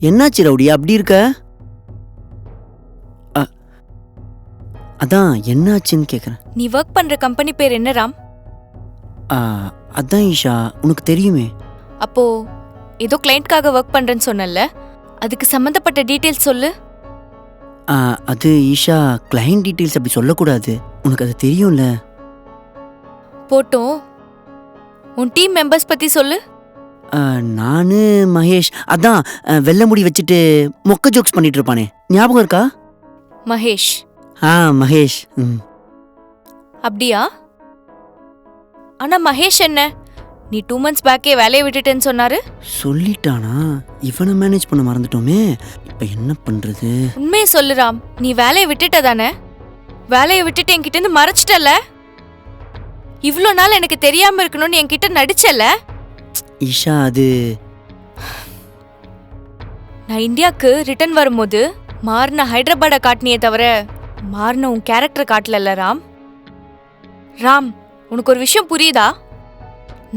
என்னாச்சு ரவுடி அப்படி இருக்க? அ- அதான் என்னாச்சுன்னு கேக்குறேன். நீ ஒர்க் பண்ற கம்பெனி பேர் என்ன ராம்? ஆ, அதான் ஈஷா, உனக்கு தெரியுமே. அப்போ ஏதோ கிளைண்ட்காக ஒர்க் பண்றேன்னு சொன்னல, அதுக்கு சம்பந்தப்பட்ட டீடைல்ஸ் சொல்லு. ஆ, அது ஈஷா, கிளைண்ட் டீடைல்ஸ் அப்படி சொல்லக்கூடாது. உனக்கு அது தெரியும்ல. போட்டோம். உன் டீம் மெம்பர்ஸ் பத்தி சொல்லு. நானு மகேஷ், அதான் வெள்ளை முடி வச்சுட்டு மொக்க ஜோக்ஸ் பண்ணிட்டு இருப்பானே, ஞாபகம் இருக்கா? மகேஷ். மகேஷ். அப்படியா? ஆனா மகேஷ் என்ன, நீ 2 months பேக்கே வேலையை விட்டுட்டேன்னு சொன்னாரு. சொல்லிட்டானா? இவனை மேனேஜ் பண்ண மறந்துட்டோமே. இப்ப என்ன பண்றது? உண்மையை சொல்லு ராம், நீ வேலையை விட்டுட்ட தானே? வேலையை விட்டுட்டு என்கிட்ட இருந்து மறைச்சிட்டல. இவ்ளோ நாள் எனக்கு தெரியாம இருக்கணும்னு என்கிட்ட நடிச்சல. ஈஷா, அது நான் இந்தியாவுக்கு ரிட்டர்ன் வரும்போது மாறின ஹைதராபாட காட்டினியே தவிர மாறின உன் கேரக்டர் காட்டல ராம். ராம், உனக்கு ஒரு விஷயம் புரியுதா?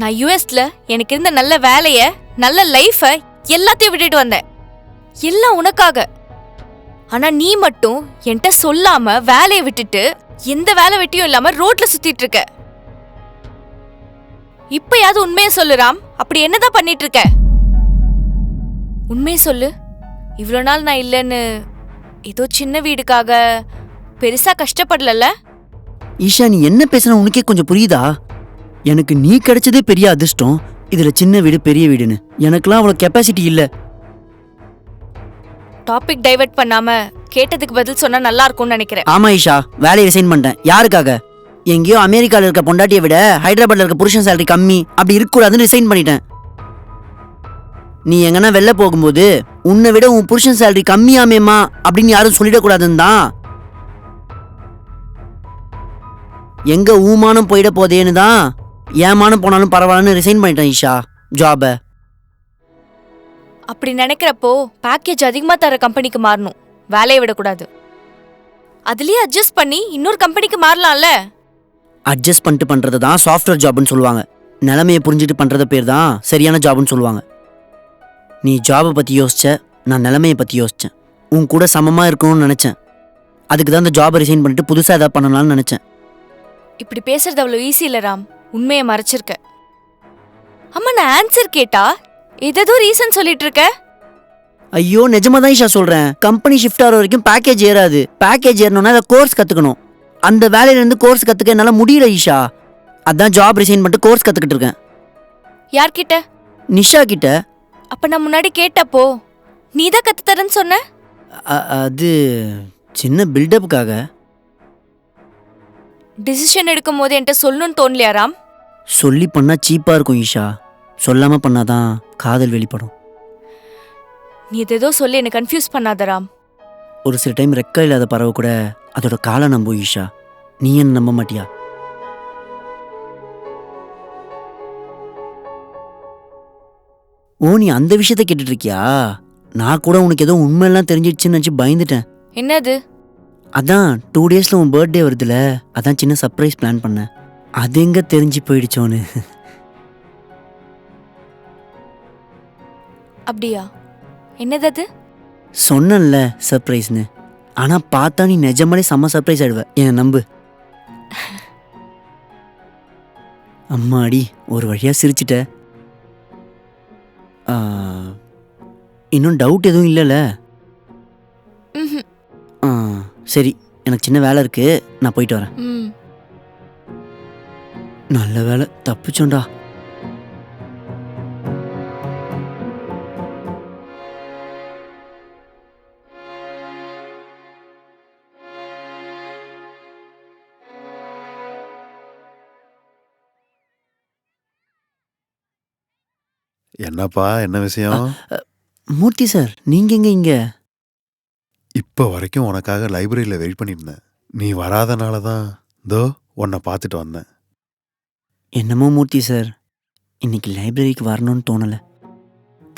நான் யுஎஸ்ல எனக்கு இருந்த நல்ல வேலைய, நல்ல லைஃப எல்லாத்தையும் விட்டுட்டு வந்தேன். எல்லாம் உனக்காக. ஆனா நீ மட்டும் என்கிட்ட சொல்லாம வேலையை விட்டுட்டு எந்த வேலை வெட்டியும் இல்லாம ரோட்ல சுத்திட்டு இருக்க. இப்பயாவது உண்மையை சொல்லு ராம், அப்படி என்னதான் பண்ணிட்டு இருக்க? உண்மையை சொல்லு. இவ்வளோ நாள் நான் இல்லைன்னு ஏதோ சின்ன வீடுக்காக பெருசா கஷ்டப்படல. ஈஷா, நீ என்ன பேசுன உனக்கே கொஞ்சம் புரியுதா? எனக்கு நீ கிடைச்சதே பெரிய அதிர்ஷ்டம். இதுல சின்ன வீடு பெரிய வீடுன்னு எனக்குலாம் அவ்வளவு கெப்பாசிட்டி இல்ல. டாபிக் டைவர்ட் பண்ணாம கேட்டதுக்கு பதில் சொன்னா நல்லா இருக்கும்னு நினைக்கிறேன். ஆமா ஈஷா, வேலையை ரிசைன் பண்ணிட்டேன். யாருக்காக? எங்கேயோ அமெரிக்கால இருக்க பொண்டாட்டியை விட ஹைதராபாத்ல இருக்க புருஷன் சேலரி கம்மி, அப்படி இருக்கக்கூடாதுன்னு ரிசைன் பண்ணிட்டேன். நீ எங்கன்னா வெளில போகும்போது உன்னை விட உன் புருஷன் சேலரி கம்மியாமேமா அப்படின்னு யாரும் சொல்லிடக்கூடாதுன்னு தான். எங்க ஊமானம் போயிட போதேன்னு தான் ஏமானம் போனாலும் பரவாயில்லன்னு ரிசைன் பண்ணிட்டேன் ஈஷா ஜாப. அப்படி நினைக்கிறப்போ பேக்கேஜ் அதிகமா தர கம்பெனிக்கு மாறணும், வேலையை விடக்கூடாது. அதுலயே அட்ஜஸ்ட் பண்ணி இன்னொரு கம்பெனிக்கு மாறலாம்ல. அட்ஜஸ்ட் பண்ணிட்டு பண்றது தான் சாஃப்ட்வேர் ஜாப்னு சொல்லுவாங்க. நிலைமையை புரிஞ்சுட்டு பண்றத பேர் தான் சரியான ஜாப்னு சொல்லுவாங்க. நீ ஜாபை பத்தி யோசிச்ச, நான் நிலைமையை பத்தி யோசிச்சேன். உன் கூட சமமா இருக்கணும்னு நினைச்சேன். அதுக்கு தான் அந்த ஜாபை ரிசைன் பண்ணிட்டு புதுசா ஏதாவது பண்ணலாம்னு நினைச்சேன். இப்படி பேசுறது அவ்வளவு ஈஸி இல்ல ராம், உண்மையை மறைச்சிருக்க. அம்மா, நான் ஆன்சர் கேட்டா ஏதோ ரீசன் சொல்லிட்டு இருக்க. ஐயோ, நிஜமா தான் ஈஷா சொல்றேன். கம்பெனி ஷிஃப்ட் ஆகிற வரைக்கும் பேக்கேஜ் ஏறாது. பேக்கேஜ் ஏறணும்னா அதை கோர்ஸ் கத்துக்கணும். அந்த வேலையில இருந்து கோர்ஸ் கத்துக்க என்னால முடியல ஈஷா. அதான் ஜாப் ரிசைன் பண்ணிட்டு கோர்ஸ் கத்துக்கிட்டு இருக்கேன். யார்கிட்ட? நிஷா கிட்ட. அப்ப நான் முன்னாடி கேட்டப்போ நீதான் கத்து தரேன்னு சொன்ன. அது சின்ன பில்டப்புக்காக. டிசிஷன் எடுக்கும் போது என்கிட்ட சொல்லணும்னு தோணலையா ராம்? சொல்லி பண்ணா சீப்பா இருக்கும் ஈஷா. சொல்லாம பண்ணாதான் காதல் வெளிப்படும். நீ ஏதோ சொல்லி என்ன கன்ஃபியூஸ் பண்ணாத ராம். ஒரு சில டைம் ரெக்க இல்லாத பறவை கூட அதோட காலை நம்பும் ஈஷா. நீ என்ன நம்ப மாட்டியா? ஓ, நீ அந்த விஷயத்த கேட்டுட்டு இருக்கியா? நான் கூட உனக்கு ஏதோ உண்மையெல்லாம் தெரிஞ்சிடுச்சுன்னு நினச்சி பயந்துட்டேன். என்னது? அதான் 2 daysல உன் பர்த்டே வருதுல, அதான் சின்ன சர்ப்ரைஸ் பிளான் பண்ணேன். அது எங்க தெரிஞ்சு போயிடுச்சோன்னு. அப்படியா? என்னது அது? சொன்னேன்ல சர்ப்ரைஸ்னு. ஆனா பார்த்தா நீ நிஜமாலே செம்ம சர்ப்ரைஸ் ஆயிடுவ, என்ன நம்பு. அம்மாடி, ஒரு வழியா சிரிச்சிட்ட. இன்னும் டவுட் எதுவும் இல்லைல்ல? சரி, எனக்கு சின்ன வேலை இருக்கு, நான் போயிட்டு வரேன். நல்ல வேலை, தப்பிச்சோண்டா. என்னப்பா, என்ன விஷயம்? மூர்த்தி சார், நீங்க எங்க இங்க? இப்ப வரைக்கும் உனக்காக லைப்ரரியில வெயிட் பண்ணியிருந்தேன். நீ வராதனால தான் தோ உன்னை பார்த்துட்டு வந்தேன். என்னமோ மூர்த்தி சார், இன்னைக்கு லைப்ரரிக்கு வரணும்னு தோணல.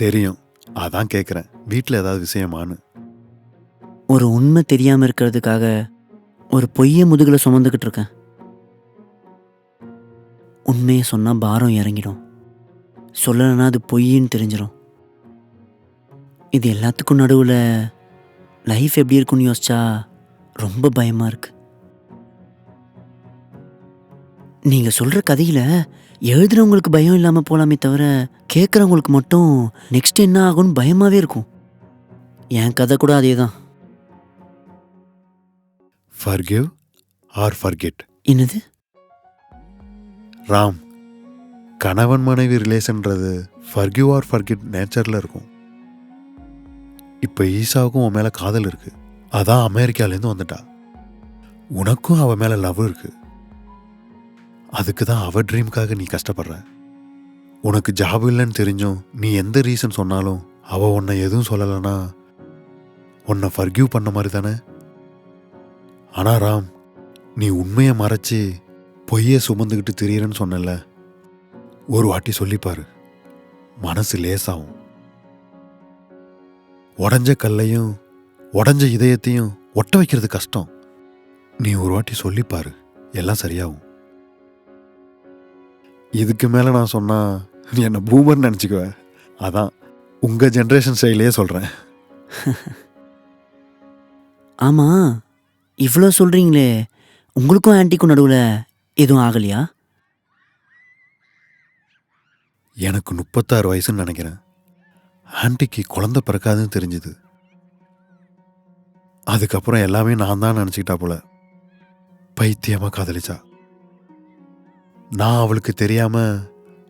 தெரியும், அதான் கேட்குறேன், வீட்டில் ஏதாவது விஷயமானு. ஒரு உண்மை தெரியாம இருக்கிறதுக்காக ஒரு பொய்ய முதுகுல சுமந்துக்கிட்டு இருக்கேன். உண்மையை சொன்னா பாரம் இறங்கிடும், சொல்லலைன்னா அது பொய்ன்னு தெரிஞ்சிடும். இது எல்லாத்துக்கும் நடுவில் லைஃப் எப்படி இருக்குன்னு யோசிச்சா ரொம்ப பயமாக இருக்கு. நீங்கள் சொல்கிற கதையில் எழுதுறவங்களுக்கு பயம் இல்லாமல் போகலாமே தவிர கேட்குறவங்களுக்கு மட்டும் நெக்ஸ்ட் என்ன ஆகும்னு பயமாகவே இருக்கும். என் கதை கூட அதே தான். Forgive or forget. என்னது? ராம், கணவன் மனைவி ரிலேஷன்றது ஃபர்கிவ் ஆர் ஃபர்கெட் நேச்சரில் இருக்கும். இப்போ ஈசாவுக்கும் உன் மேலே காதல் இருக்கு. அதான் அமெரிக்காலேருந்து வந்துட்டா. உனக்கும் அவ மேலே லவ் இருக்கு. அதுக்கு தான் அவ ட்ரீமுக்காக நீ கஷ்டப்படுற. உனக்கு ஜாப் இல்லைன்னு தெரிஞ்சும் நீ எந்த ரீசன் சொன்னாலும் அவ உன்னை எதுவும் சொல்லலைன்னா உன்னை ஃபர்கிவ் பண்ண மாதிரி தானே. ஆனா ராம், நீ உண்மையை மறைச்சி பொய்யை சுமந்துக்கிட்டு திரியறன்னு சொன்னல, ஒரு வாட்டி சொல்லிப்பாரு, மனசு லேசாகும். உடஞ்ச கல்லையும் உடஞ்ச இதயத்தையும் ஒட்ட வைக்கிறது கஷ்டம். நீ ஒரு வாட்டி சொல்லிப்பாரு, எல்லாம் சரியாகும். இதுக்கு மேல நான் சொன்னா நீ என்ன பூமர்னு நினச்சிக்குவ. அதான் உங்க ஜென்ரேஷன் ஸ்டைலையே சொல்றேன். ஆமாம், இவ்வளோ சொல்கிறீங்களே, உங்களுக்கும் ஆன்ட்டிக்கும் நடுவில் எதுவும் ஆகலையா? எனக்கு 36 வயசுன்னு நினைக்கிறேன். ஆன்ட்டிக்கு குழந்தை பிறக்காதுன்னு தெரிஞ்சுது. அதுக்கப்புறம் எல்லாமே நான் தான் நினச்சிக்கிட்டா போல. பைத்தியமாக காதலிச்சா. நான் அவளுக்கு தெரியாம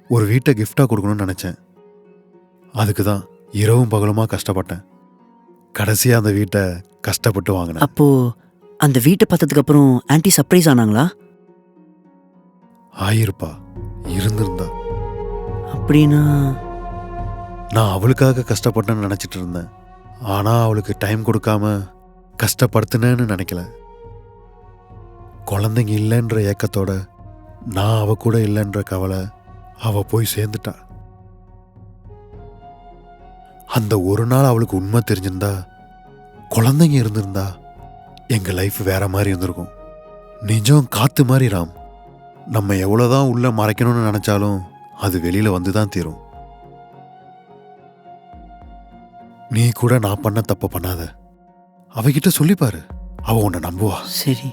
ஒரு வீட்டை கிஃப்டாக கொடுக்கணும்னு நினச்சேன். அதுக்கு தான் இரவும் பகலுமா கஷ்டப்பட்டேன். கடைசியாக அந்த வீட்டை கஷ்டப்பட்டு வாங்கினேன். அப்போது அந்த வீட்டை பார்த்ததுக்கு அப்புறம் ஆன்ட்டி சர்ப்ரைஸ் ஆனாங்களா? ஆயிருப்பா, இருந்திருந்தா. அப்படின்னா நான் அவளுக்காக கஷ்டப்பட்டேன்னு நினச்சிட்டு இருந்தேன். ஆனால் அவளுக்கு டைம் கொடுக்காம கஷ்டப்படுத்தினேன்னு நினைக்கல. குழந்தைங்க இல்லைன்ற ஏக்கத்தோட நான் அவ கூட இல்லைன்ற கவலை அவ போய் சேர்ந்துட்டா. அந்த ஒரு நாள் அவளுக்கு உண்மை தெரிஞ்சிருந்தா, குழந்தைங்க இருந்திருந்தா எங்க லைஃப் வேற மாதிரி இருந்திருக்கும். நிஜம் காத்து மாதிரி ராம். நம்ம எவ்வளவுதான் உள்ள மறைக்கணும்னு நினைச்சாலும் அது வெளியில வந்துதான் தீரும். நீ கூட நான் பண்ண தப்ப பண்ணாத. அவகிட்ட சொல்லிப்பாரு, அவ உன்னை நம்புவா. சரி.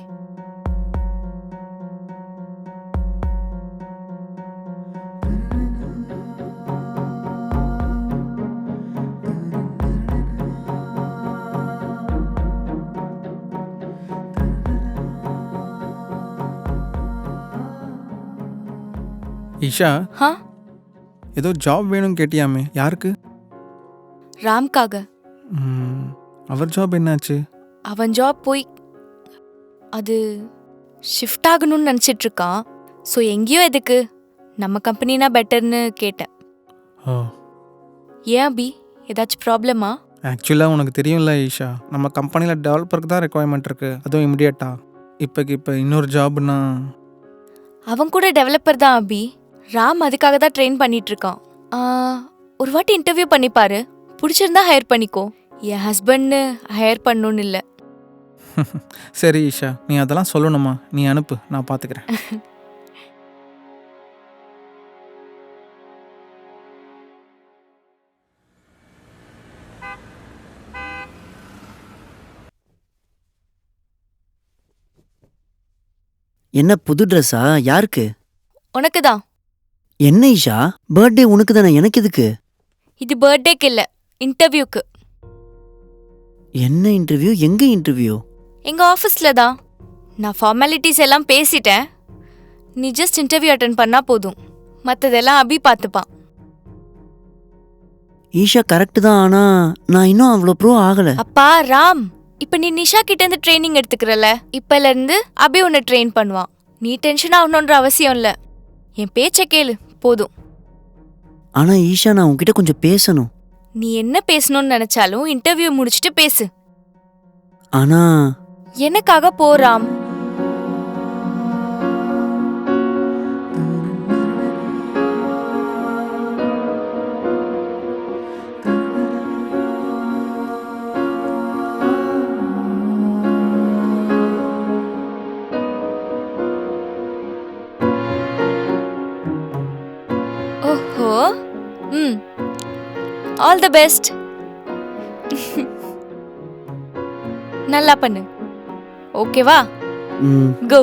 ஈஷா, ஹா, ஏதோ ஜாப் வேணும் கேட்டியாமே, யாருக்கு? ராம்காக. அவர் ஜாப் என்னாச்சு? அவன் ஜாப் போய் அது ஷிஃப்ட் ஆகணும்னு நினச்சிட்டு இருக்கான். ஸோ எங்கேயோ எதுக்கு, நம்ம கம்பெனினா பெட்டர்னு கேட்டேன். ஓ, ஏன் அபி, ஏதாச்சும் ப்ராப்ளமா? ஆக்சுவலாக உனக்கு தெரியும்ல ஈஷா, நம்ம கம்பெனியில் டெவலப்பருக்கு தான் ரெக்குவயர்மெண்ட் இருக்குது, அதுவும் இமிடியேட்டா. இப்போ இன்னொரு ஜாப்னா அவன் கூட டெவலப்பர் தான் அபி. ராம் அதுக்காக தான் ட்ரெயின் பண்ணிட்டு இருக்கான். ஒரு வாட்டி இன்டர்வியூ பண்ணிப்பாரு, பிடிச்சிருந்தா ஹையர் பண்ணிக்கோ. என் ஹஸ்பண்ட்னு ஹையர் பண்ணணும்னு இல்லை. சரி ஈஷா, நீ அதெல்லாம் சொல்லணுமா? நீ அனுப்பு, நான் பார்த்துக்கிறேன். என்ன புது ட்ரெஸ்ஸா? யாருக்கு? உனக்கு தான். என்ன ஈஷா, பர்த்டே உனக்கு தானே, எனக்கு எதுக்கு? இது பர்த்டேக்கு இல்லை, இன்டர்வியூக்கு. என்ன இன்டர்வியூ? எங்க இன்டர்வியூ? எங்க ஆஃபீஸில் தான். நான் ஃபார்மாலிட்டிஸ் எல்லாம் பேசிட்டேன். நீ ஜஸ்ட் இன்டர்வியூ அட்டன் பண்ணா போதும், மற்றதெல்லாம் அபி பார்த்துப்பான். ஈஷா கரெக்டு தான், ஆனால் நான் இன்னும் அவ்வளோ ப்ரோ ஆகலை. அப்பா ராம், இப்போ நீ நிஷா கிட்ட இருந்து ட்ரைனிங் எடுத்துக்கிறல, இப்பல இருந்து அபி உன்னை ட்ரெயின் பண்ணுவான். நீ டென்ஷன் ஆகணுன்ற அவசியம் இல்லை, என் பேச்சை கேளு போதும். ஆனால் ஈஷா, நான் உன்கிட்ட கொஞ்சம் பேசணும். நீ என்ன பேசணும்னு நினைச்சாலும் இன்டர்வியூ முடிச்சுட்டு பேசு. ஆனால் எனக்காக போ ராம். ஓஹோ, ஆல் தி பெஸ்ட். நல்லா பண்ணு. ஓகேவா? ம் கோ.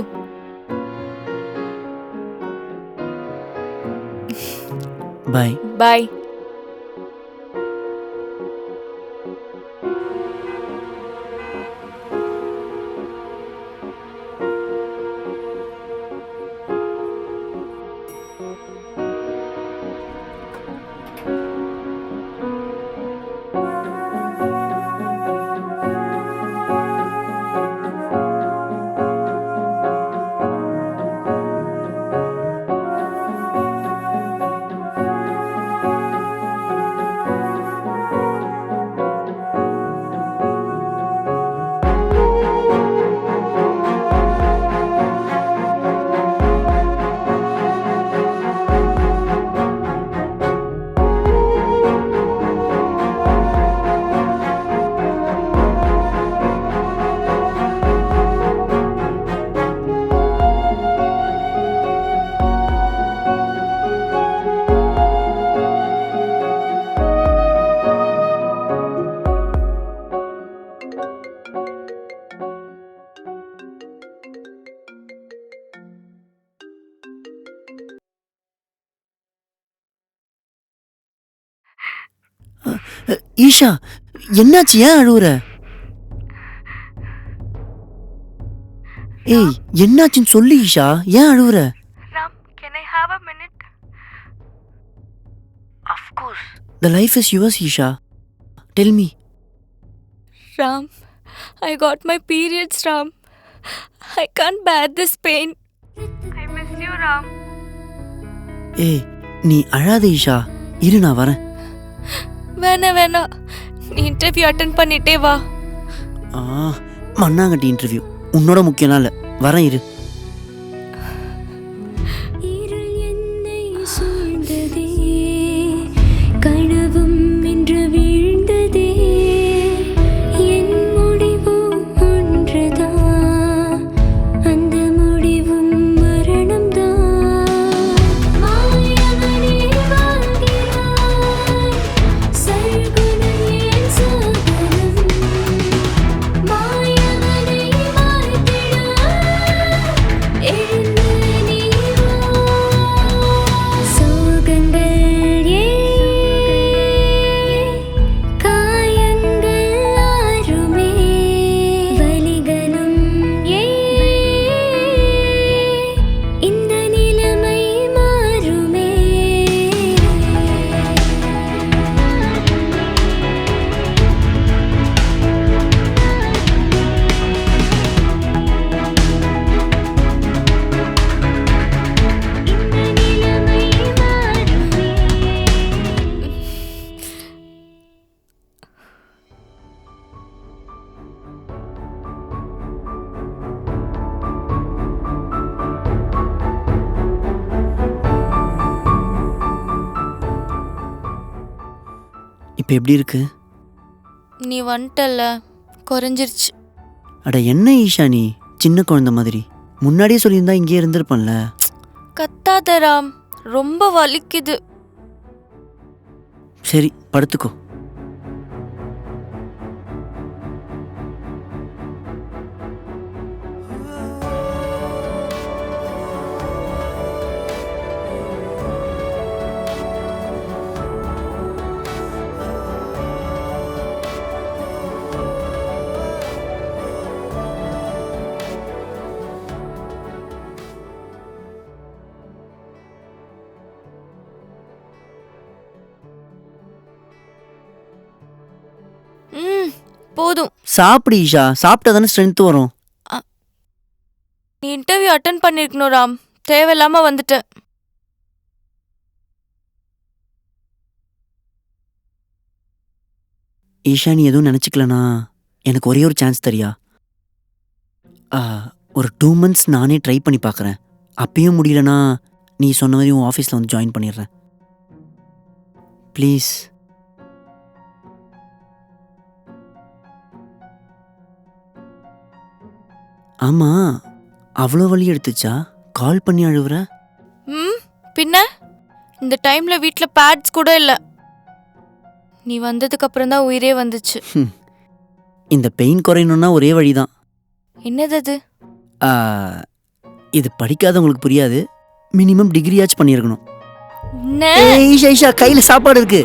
பை. பை. ஈஷா, என்னாச்சு? ஏன் அழுவுற? ஏய், என்னாச்சுன்னு சொல்லு ஈஷா. ஏன் அழுவுற? Ram, can I have a minute? Of course. The life is yours, Isha. Tell me. Ram, I got my periods, Ram. I can't bear this pain. I miss you, Ram. ஏய், நீ அழாத ஈஷா. இரு, நான் வரேன். வேணா நீ இன்டர்வியூ அட்டென்ட் பண்ணிட்டே வா. மண்ணாங்கட்டி இன்டர்வியூ உன்னோட முக்கியம்லாம் இல்லை. வரேன், இரு. இப்போ எப்படி இருக்கு? நீ வந்துட்டல்ல, குறைஞ்சிருச்சு. அட என்ன ஈஷா, நீ சின்ன குழந்தை மாதிரி. முன்னாடியே சொல்லியிருந்தா இங்கே இருந்திருப்பேன்ல. கத்தாத ராம், ரொம்ப வலிக்குது. சரி, படுத்துக்கோ. போதும். சாப்பிடு ஈஷா, சாப்பிட்டா தானே ஸ்ட்ரென்த் வரும். நீ இன்டர்வியூ அட்டென்ட் பண்ணிருக்கணும் ராம், தேவையில்லாம வந்துட்ட. ஈஷா, நீ எதுவும் நினச்சிக்கலனா எனக்கு ஒரே ஒரு சான்ஸ் தரியா? ஒரு 2 months நானே ட்ரை பண்ணி பார்க்குறேன். அப்பயும் முடியலனா நீ சொன்ன மாதிரி உன் ஆஃபீஸில் வந்து ஜாயின் பண்ணிடுறேன். ப்ளீஸ். ஆமாம், அவ்வளோ வலி எடுத்துச்சா? கால் பண்ணி அழுவுற? பின்ன இந்த டைம்ல வீட்டில் பேட்ஸ் கூட இல்லை. நீ வந்ததுக்கு அப்புறம் தான் உயிரே வந்துச்சு. இந்த பெயின் குறையணும்னா ஒரே வழிதான். என்னது அது? ஆ, இது படிக்காதவங்களுக்கு புரியாது. மினிமம் டிகிரியாச்சும் பண்ணியிருக்கணும். என்ன? ஏய் ஈஷா ஈஷா, கையில சாப்பாடு இருக்கு.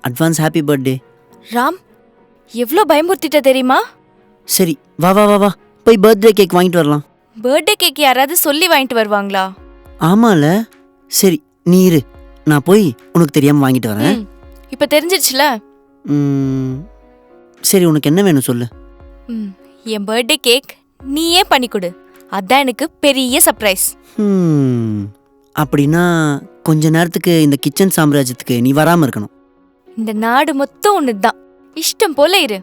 Advance happy birthday. ராம், எவ்ளோ பயமுறுத்திட்ட தெரியுமா? சரி, வா வா வா வா, போய் பர்த்டே கேக் வாங்கிட்டு வரலாம். பர்த்டே கேக் யாராவது சொல்லி வாங்கிட்டு வருவாங்களா? ஆமால. சரி, நீ இரு, நான் போய் உனக்கு தெரியாம வாங்கிட்டு வரேன். இப்ப தெரிஞ்சிருச்சுல. சரி, உனக்கு என்ன வேணும் சொல்லு. என் பர்த்டே கேக் நீயே பண்ணி கொடு. அதான் எனக்கு பெரிய சர்ப்ரைஸ். அப்படின்னா கொஞ்ச நேரத்துக்கு இந்த கிச்சன் சாம்ராஜ்யத்துக்கு நீ வராம இருக்கணும். இந்த நாடு மொத்தம் ஒண்ணுதான். இஷ்டம் போல இரு.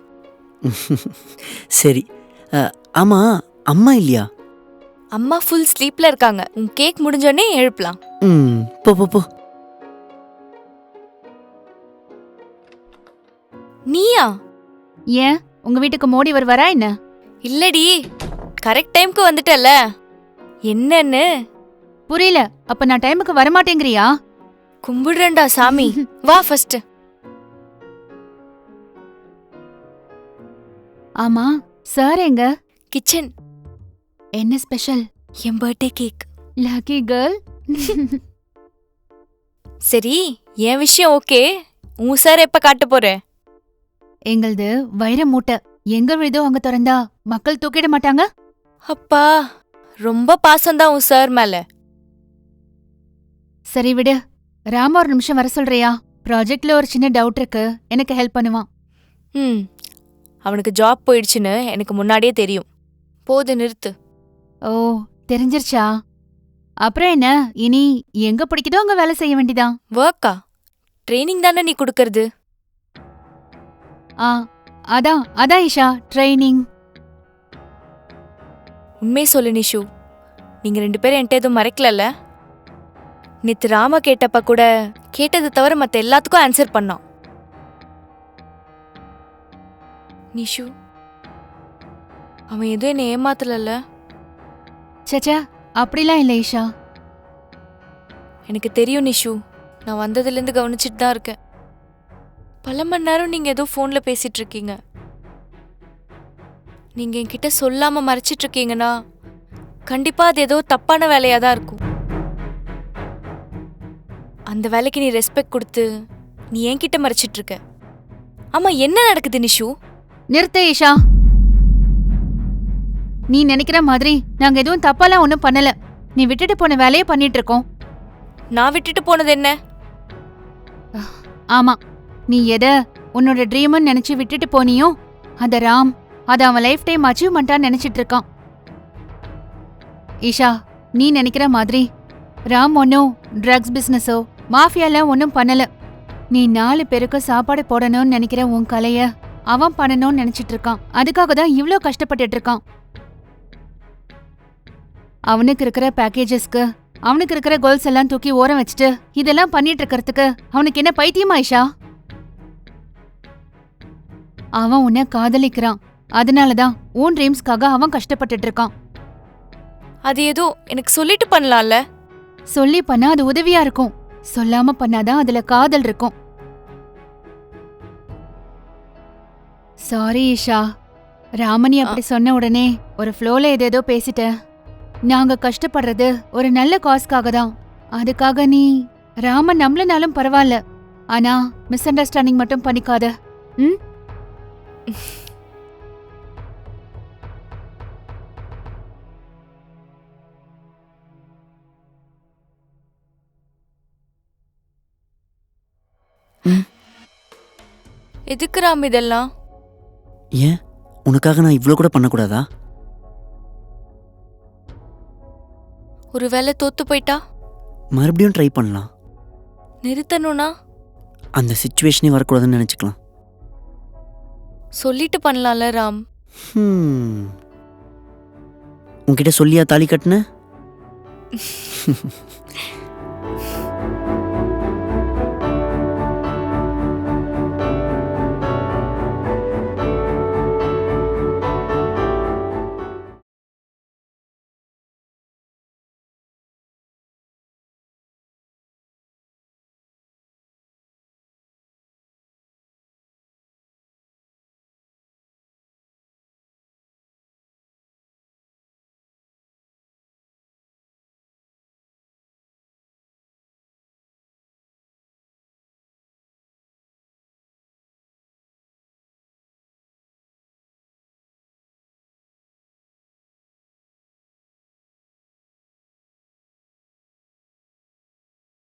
சரி. ஆமா, அம்மா இல்லையா? அம்மா ஃபுல் ஸ்லீப்ல இருக்காங்க. உன் கேக் முடிஞ்சோடனே எழுப்பலாம். போ போ போ. நீயா? ஏன் உங்க வீட்டுக்கு மோடி வருவாரா என்ன? இல்லடி, கரெக்ட் டைம்க்கு வந்துட்டல. என்னன்னு புரியல. அப்ப நான் டைமுக்கு வரமாட்டேங்கிறியா? கும்பிடுறேன்டா சாமி. வா ஃபர்ஸ்ட். ஆமா, சார் எங்க? கிச்சன். என்ன ஸ்பெஷல்? என் பர்த்டே கேக். Lucky girl. சரி, என் விஷயம் ஓகே. உன் சார் எப்ப காட்ட போற? எங்களது வைர மூட்டை. எங்க விழுதோ அங்க திறந்தா மக்கள் தூக்கிட மாட்டாங்க? அப்பா, ரொம்ப பாசம்தான் உன் சார் மேல. சரி விடு. ராம ஒரு நிமிஷம் வர சொல்றியா? ப்ராஜெக்ட்ல ஒரு சின்ன டவுட் இருக்கு, எனக்கு ஹெல்ப் பண்ணுவான். அவனுக்கு ஜாப் போயிடுச்சுன்னு எனக்கு முன்னாடியே தெரியும். போது நிறுத்து. ஓ, தெரிஞ்சிருச்சா? அப்புறம் என்ன, இனி எங்க பிடிக்குதோ அங்க வேலை செய்ய வேண்டிதான். ஒர்க்கா? ட்ரைனிங் தானே நீ கொடுக்கறது? அதான் ஈஷா, ட்ரைனிங். உண்மை சொல்லு நிஷு, நீங்க 2 பேரும் என்கிட்ட எதுவும் மறைக்கலல்ல? நேத்து ராம கேட்டப்ப கூட கேட்டது தவிர மத்த எல்லாத்துக்கும் ஆன்சர் பண்ணான். நிஷு, அவன் எதுவும் என்ன ஏமாத்தல? சச்சா, அப்படிலாம் இல்ல ஈஷா. எனக்கு தெரியும் நிஷு, நான் வந்ததுலேருந்து கவனிச்சிட்டு தான் இருக்கேன். பல மணி நேரம் நீங்க ஏதோ ஃபோன்ல பேசிட்டு இருக்கீங்க. நீங்க என்கிட்ட சொல்லாம மறைச்சிட்டு இருக்கீங்கன்னா கண்டிப்பா அது ஏதோ தப்பான வேலையா தான் இருக்கும். அந்த வேலைக்கு நீ ரெஸ்பெக்ட் கொடுத்து நீ என்கிட்ட மறைச்சிட்டு இருக்க. ஆமா, என்ன நடக்குது நிஷு? நிறுத்த ஈஷா. நீ நினைக்கிற மாதிரி நாங்க எதுவும் தப்பாலாம் ஒன்னும் பண்ணல. நீ விட்டுட்டு போன வேலையை பண்ணிட்டு இருக்கோம். நான் விட்டுட்டு போனது என்ன? ஆமா, நீ எத உன்னோட ட்ரீம்னு நினைச்சு விட்டுட்டு போனியோ அத ராம் அத அவன் லைஃப் டைம் அச்சீவ்மெண்டா நினைச்சிட்டு இருக்கான். ஈஷா, நீ நினைக்கிற மாதிரி ராம் ஒன்னும் ட்ரக்ஸ் பிசினஸோ மாஃபியால ஒன்னும் பண்ணல. நீ 4 பேருக்கு சாப்பாடு போடணும்னு நினைக்கிற உன் கலைய அவன் பண்ணணும்னு நினைச்சிட்டு இருக்கான். அதுக்காக தான் இவ்ளோ கஷ்டப்பட்டுட்டு இருக்கான். அவனுக்கு இருக்கிற பேக்கேஜஸ்க்கு அவனுக்கு இருக்கிற கோல்ஸ் எல்லாம் தூக்கி ஓரம் வச்சுட்டு இதெல்லாம் பண்ணிட்டு இருக்கிறதுக்கு அவனுக்கு என்ன பைத்தியமா ஈஷா? அவன் உன்னை காதலிக்கிறான். அதனாலதான் உன் ட்ரீம்ஸ்க்காக அவன் கஷ்டப்பட்டுட்டு இருக்கான். அது ஏதோ எனக்கு சொல்லிட்டு பண்ணலாம்ல? சொல்லி பண்ணா அது உதவியா இருக்கும், சொல்லாம பண்ணாதான் அதுல காதல் இருக்கும். சாரி ஈஷா, ராமணி அப்படி சொன்ன உடனே ஒரு ஃப்ளோல ஏதேதோ பேசிட்ட. நாங்க கஷ்டப்படுறது ஒரு நல்ல காஸ்க்காக தான். அதுக்காக நீ ராமன் நம்மளனாலும் பரவாயில்ல, ஆனா மிஸ் அண்டர்ஸ்டாண்டிங் மட்டும் பண்ணிக்காத. ம்? எதுக்கு ராம் இதெல்லாம்? ஏன், உனக்காக நான் இவ்வளோ கூட பண்ணக்கூடாதா? ஒருவேளை தோத்து போயிட்டா மறுபடியும் ட்ரை பண்ணலாம். நிறுத்தணும்னா அந்த சிச்சுவேஷனே வரக்கூடாதுன்னு நினச்சிக்கலாம். சொல்லிட்டு பண்ணலாம்ல ராம்? உன்கிட்ட சொல்லியா தாலி கட்டின?